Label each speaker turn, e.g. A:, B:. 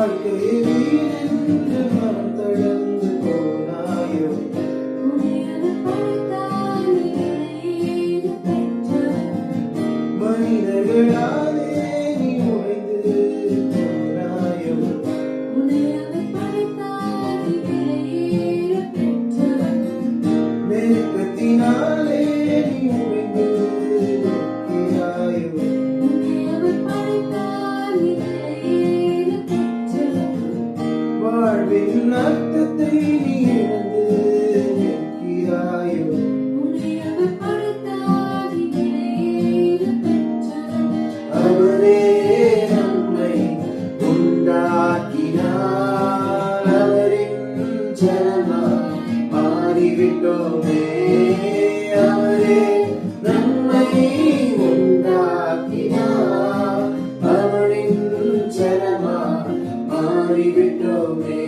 A: வாழ்க்கையை வீணென்று மனம் தளர்ந்து போனாயோ மனிதர்களாலே நீ உடைந்து போனாயோ நெருக்கத்தினாலே நீ உடைந்து நிற்கிறாயோ வாழ்வின் அர்த்தத்தை நீ இழந்து நிற்கிறாயோ அவரே நம்மை உண்டாக்கினார் அவரின் ஜனமாய் மாறிவிட்டோமே அவரே நம்மை உண்டாக்கினார் அவரின் ஜனமாய் மாறிவிட்டோமே